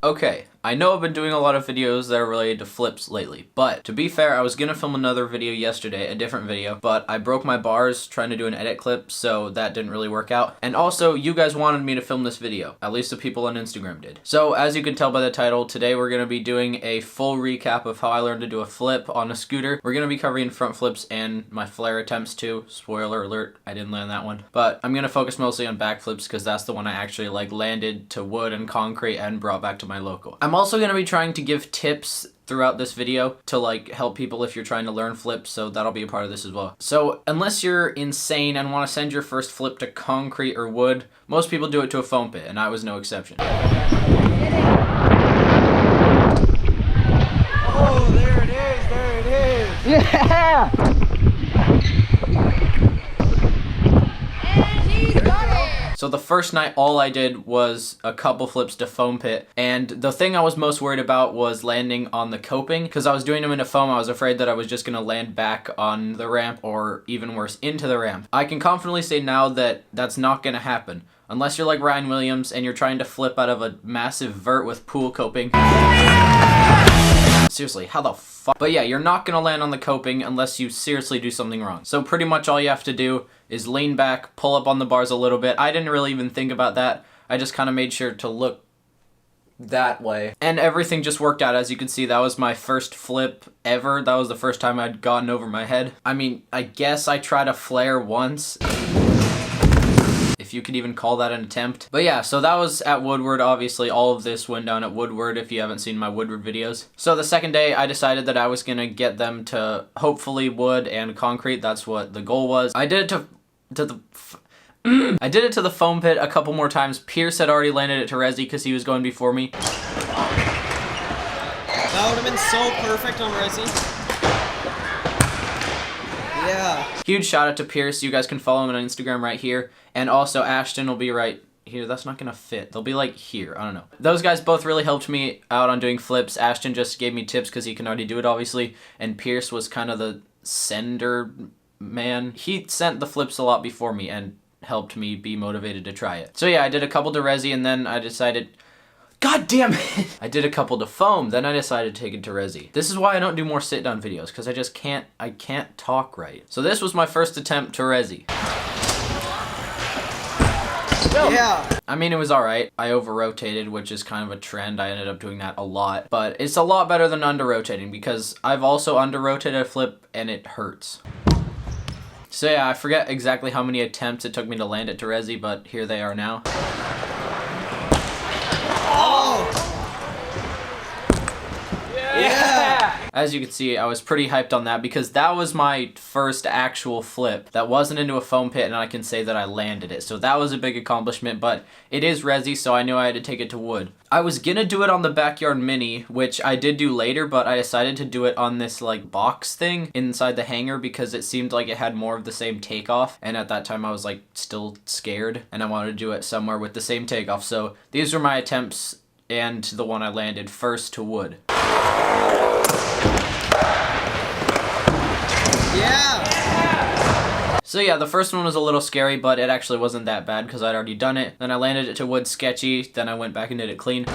Okay, I know I've been doing a lot of videos that are related to flips lately, but to be fair, I was gonna film another video yesterday, a different video, but I broke my bars trying to do an edit clip, so that didn't really work out. And also, you guys wanted me to film this video, at least the people on Instagram did. So, as you can tell by the title, today we're gonna be doing a full recap of how I learned to do a flip on a scooter. We're gonna be covering front flips and my flare attempts too. Spoiler alert, I didn't land that one. But I'm gonna focus mostly on backflips because that's the one I actually landed to wood and concrete and brought back to my local. I'm also going to be trying to give tips throughout this video to help people if you're trying to learn flips, so that'll be a part of this as well. So unless you're insane and want to send your first flip to concrete or wood, most people do it to a foam pit, and I was no exception. Oh, there it is, there it is! Yeah! So the first night, all I did was a couple flips to foam pit, and the thing I was most worried about was landing on the coping. Because I was doing them into foam, I was afraid that I was just going to land back on the ramp, or even worse, into the ramp. I can confidently say now that that's not going to happen. Unless you're like Ryan Williams and you're trying to flip out of a massive vert with pool coping. Seriously, how the fuck? But yeah, you're not gonna land on the coping unless you seriously do something wrong. So pretty much all you have to do is lean back, pull up on the bars a little bit. I didn't really even think about that. I just kind of made sure to look that way. And everything just worked out. As you can see, that was my first flip ever. That was the first time I'd gotten over my head. I mean, I guess I tried a flare once, if you could even call that an attempt. But yeah, so that was at Woodward. Obviously, all of this went down at Woodward if you haven't seen my Woodward videos. So the second day, I decided that I was gonna get them to hopefully wood and concrete. That's what the goal was. I did it I did it to the foam pit a couple more times. Pierce had already landed it to Resi because he was going before me. That would have been so perfect on Resi. Yeah. Huge shout out to Pierce. You guys can follow him on Instagram right here. And also Ashton will be right here. That's not gonna fit. They'll be like here. I don't know. Those guys both really helped me out on doing flips. Ashton just gave me tips because he can already do it, obviously. And Pierce was kind of the sender man. He sent the flips a lot before me and helped me be motivated to try it. So yeah, I did a couple to Resi and then I decided, God damn it! I did a couple to foam, then I decided to take it to Resi. This is why I don't do more sit-down videos, because I can't talk right. So this was my first attempt to Resi. Yeah. I mean, it was alright. I over-rotated, which is kind of a trend. I ended up doing that a lot. But it's a lot better than under-rotating, because I've also under-rotated a flip, and it hurts. So yeah, I forget exactly how many attempts it took me to land it to Resi, but here they are now. Yeah! As you can see, I was pretty hyped on that because that was my first actual flip that wasn't into a foam pit, and I can say that I landed it. So that was a big accomplishment, but it is Resi, so I knew I had to take it to wood. I was gonna do it on the backyard mini, which I did do later, but I decided to do it on this box thing inside the hangar because it seemed like it had more of the same takeoff, and at that time I was still scared, and I wanted to do it somewhere with the same takeoff. So these were my attempts, and the one I landed first to wood. Yeah! So yeah, the first one was a little scary, but it actually wasn't that bad because I'd already done it. Then I landed it to wood sketchy, then I went back and did it clean.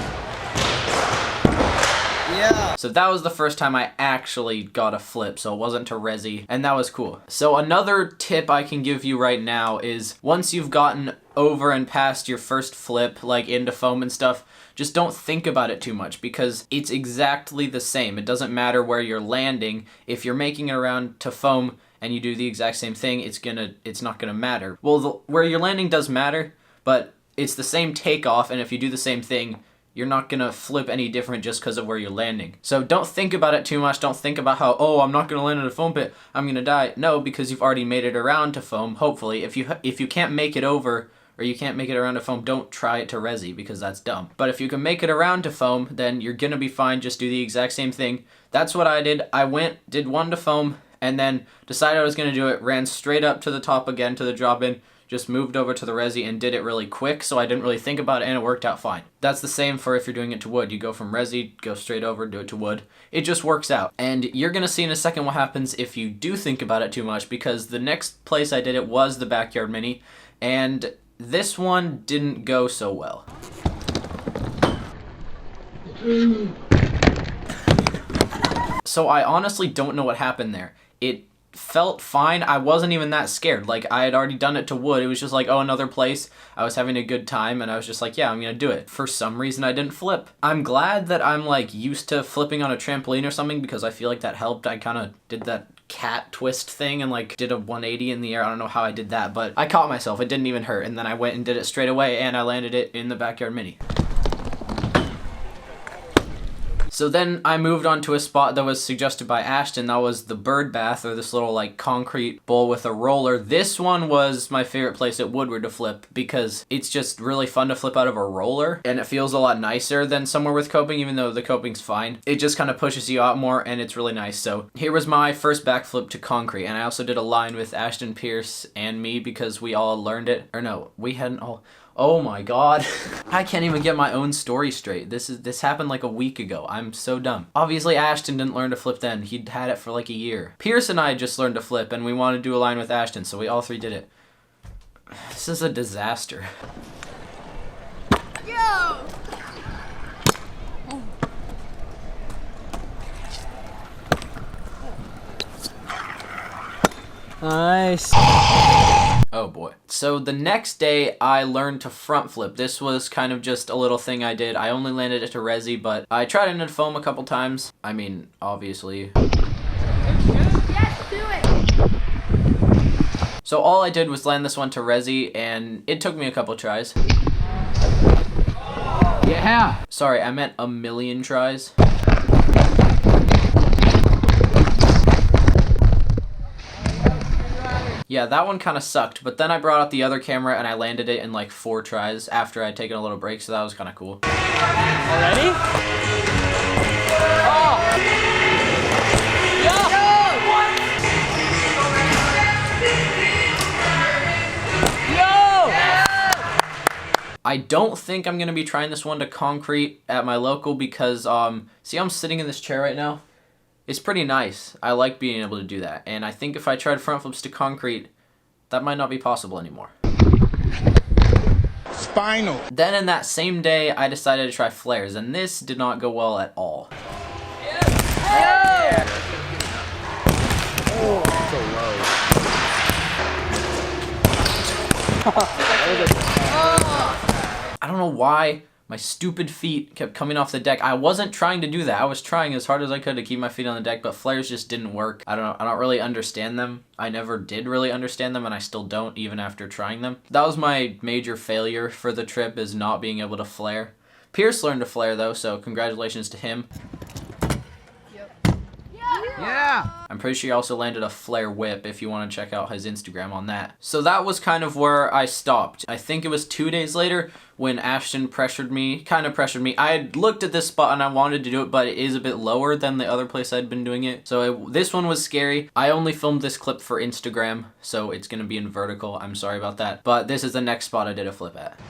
Yeah! So that was the first time I actually got a flip, so it wasn't to Resi, and that was cool. So another tip I can give you right now is once you've gotten over and past your first flip, into foam and stuff, just don't think about it too much because it's exactly the same. It doesn't matter where you're landing. If you're making it around to foam and you do the exact same thing, it's not gonna matter. Well, where you're landing does matter, but it's the same takeoff, and if you do the same thing, you're not gonna flip any different just because of where you're landing. So don't think about it too much. Don't think about how, oh, I'm not gonna land in a foam pit, I'm gonna die. No, because you've already made it around to foam, hopefully. If you can't make it over, or you can't make it around to foam, don't try it to Resi because that's dumb. But if you can make it around to foam, then you're gonna be fine. Just do the exact same thing. That's what I did. I did one to foam, and then decided I was gonna do it, ran straight up to the top again to the drop-in, just moved over to the Resi and did it really quick, so I didn't really think about it, and it worked out fine. That's the same for if you're doing it to wood. You go from Resi, go straight over, do it to wood. It just works out. And you're gonna see in a second what happens if you do think about it too much, because the next place I did it was the backyard mini, and this one didn't go so well. So I honestly don't know what happened there. It felt fine. I wasn't even that scared. Like, I had already done it to wood. It was just like, oh, another place. I was having a good time and I was just like, yeah, I'm gonna do it. For some reason, I didn't flip. I'm glad that I'm like used to flipping on a trampoline or something because I feel like that helped. I kind of did that cat twist thing and like did a 180 in the air. I don't know how I did that, but I caught myself. It didn't even hurt. And then I went and did it straight away and I landed it in the backyard mini. So then I moved on to a spot that was suggested by Ashton. That was the bird bath, or this little like concrete bowl with a roller. This one was my favorite place at Woodward to flip because it's just really fun to flip out of a roller and it feels a lot nicer than somewhere with coping, even though the coping's fine. It just kind of pushes you out more and it's really nice. So here was my first backflip to concrete, and I also did a line with Ashton, Pierce, and me because we all learned it. Or no, we hadn't all. Oh my god. I can't even get my own story straight. This happened like a week ago. I'm so dumb. Obviously Ashton didn't learn to flip then. He'd had it for like a year. Pierce and I just learned to flip and we wanted to do a line with Ashton, so we all three did it. This is a disaster. Yo! Nice. Oh boy. So the next day I learned to front flip. This was kind of just a little thing I did. I only landed it to resi, but I tried it into foam a couple times. I mean, obviously. Yes, do it! So all I did was land this one to resi and it took me a couple tries. Yeah. Sorry, I meant a million tries. Yeah, that one kind of sucked, but then I brought out the other camera and I landed it in like 4 tries after I'd taken a little break, so that was kind of cool. Already? Oh! Yo! Yo! I don't think I'm going to be trying this one to concrete at my local because, see how I'm sitting in this chair right now? It's pretty nice. I like being able to do that. And I think if I tried front flips to concrete, that might not be possible anymore. Spinal. Then in that same day, I decided to try flares, and this did not go well at all. Yeah. Oh, so low. I don't know why my stupid feet kept coming off the deck. I wasn't trying to do that. I was trying as hard as I could to keep my feet on the deck, but flares just didn't work. I don't know. I don't really understand them. I never did really understand them, and I still don't even after trying them. That was my major failure for the trip, is not being able to flare. Pierce learned to flare though, so congratulations to him. Yeah. I'm pretty sure he also landed a flare whip if you want to check out his Instagram on that. So that was kind of where I stopped. I think it was 2 days later when Ashton kind of pressured me. I had looked at this spot and I wanted to do it, but it is a bit lower than the other place I'd been doing it. So this one was scary. I only filmed this clip for Instagram, so it's going to be in vertical. I'm sorry about that. But this is the next spot I did a flip at.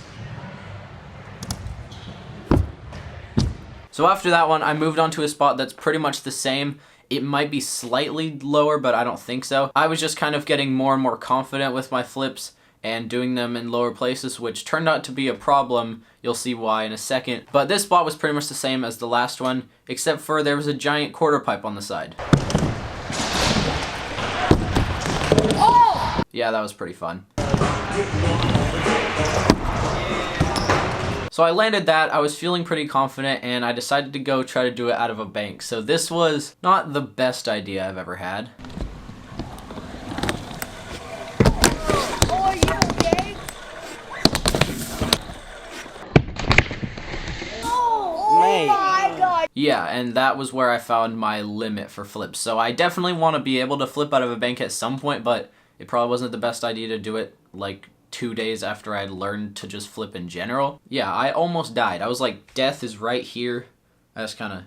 So after that one, I moved on to a spot that's pretty much the same. It might be slightly lower, but I don't think so. I was just kind of getting more and more confident with my flips and doing them in lower places, which turned out to be a problem. You'll see why in a second. But this spot was pretty much the same as the last one, except for there was a giant quarter pipe on the side. Oh! Yeah, that was pretty fun. So I landed that, I was feeling pretty confident, and I decided to go try to do it out of a bank. So this was not the best idea I've ever had. Are you okay? Oh my god! Yeah, and that was where I found my limit for flips. So I definitely want to be able to flip out of a bank at some point, but it probably wasn't the best idea to do it like 2 days after I'd learned to just flip in general. Yeah, I almost died. I was like, death is right here. I just kind of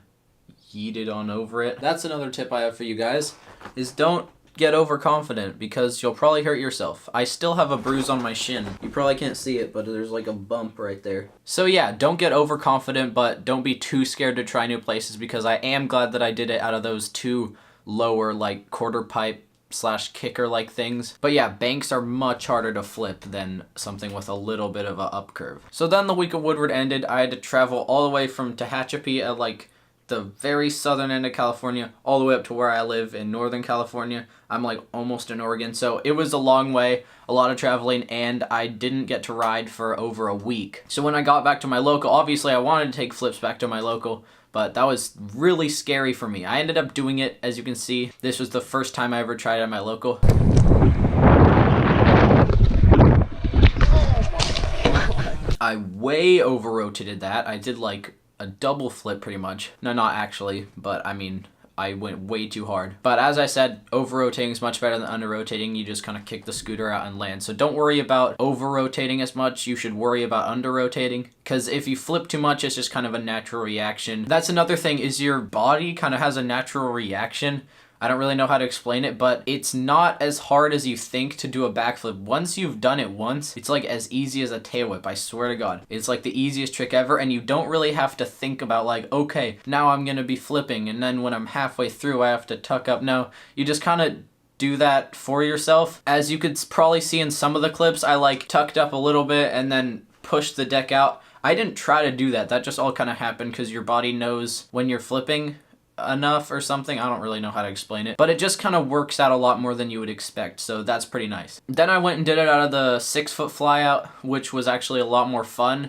yeeted on over it. That's another tip I have for you guys, is don't get overconfident because you'll probably hurt yourself. I still have a bruise on my shin. You probably can't see it, but there's like a bump right there. So yeah, don't get overconfident, but don't be too scared to try new places because I am glad that I did it out of those 2 lower like quarter pipe slash kicker like things. But yeah, banks are much harder to flip than something with a little bit of a up curve. So then the week of Woodward ended. I had to travel all the way from Tehachapi at like the very southern end of California all the way up to where I live in Northern California. I'm like almost in Oregon, so it was a long way, a lot of traveling, and I didn't get to ride for over a week. So when I got back to my local, obviously I wanted to take flips back to my local, but that was really scary for me. I ended up doing it, as you can see. This was the first time I ever tried it at my local. I way over-rotated that. I did like a double flip pretty much. No, not actually, but I mean, I went way too hard. But as I said, over-rotating is much better than under-rotating. You just kind of kick the scooter out and land. So don't worry about over-rotating as much. You should worry about under-rotating, because if you flip too much, it's just kind of a natural reaction. That's another thing, is your body kind of has a natural reaction. I don't really know how to explain it, but it's not as hard as you think to do a backflip. Once you've done it once, it's like as easy as a tail whip, I swear to God. It's like the easiest trick ever, and you don't really have to think about like, okay, now I'm gonna be flipping, and then when I'm halfway through, I have to tuck up. No, you just kind of do that for yourself. As you could probably see in some of the clips, I like tucked up a little bit and then pushed the deck out. I didn't try to do that. That just all kind of happened because your body knows when you're flipping enough or something. I don't really know how to explain it, but it just kind of works out a lot more than you would expect, so that's pretty nice. Then I went and did it out of the 6-foot flyout, which was actually a lot more fun.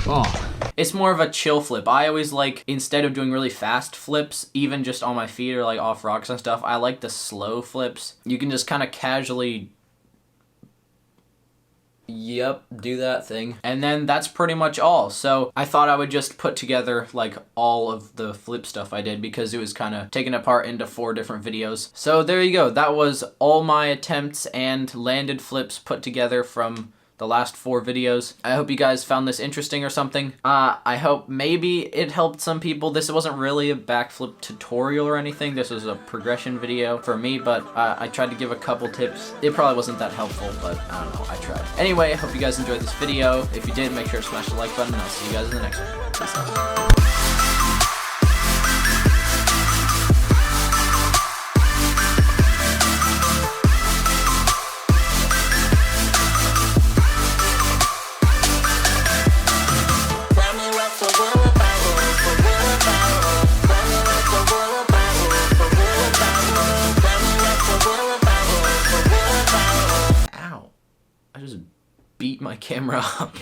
Oh. It's more of a chill flip. I always like, instead of doing really fast flips, even just on my feet or like off rocks and stuff, I like the slow flips. You can just kind of casually do that thing. And then that's pretty much all. So I thought I would just put together like all of the flip stuff I did, because it was kind of taken apart into 4 different videos. So there you go. That was all my attempts and landed flips put together from the last 4 videos. I hope you guys found this interesting or something. I hope maybe it helped some people. This wasn't really a backflip tutorial or anything. This was a progression video for me, but I tried to give a couple tips. It probably wasn't that helpful, but I don't know, I tried. Anyway, I hope you guys enjoyed this video. If you did, make sure to smash the like button, and I'll see you guys in the next one. Peace out. Beat my camera up.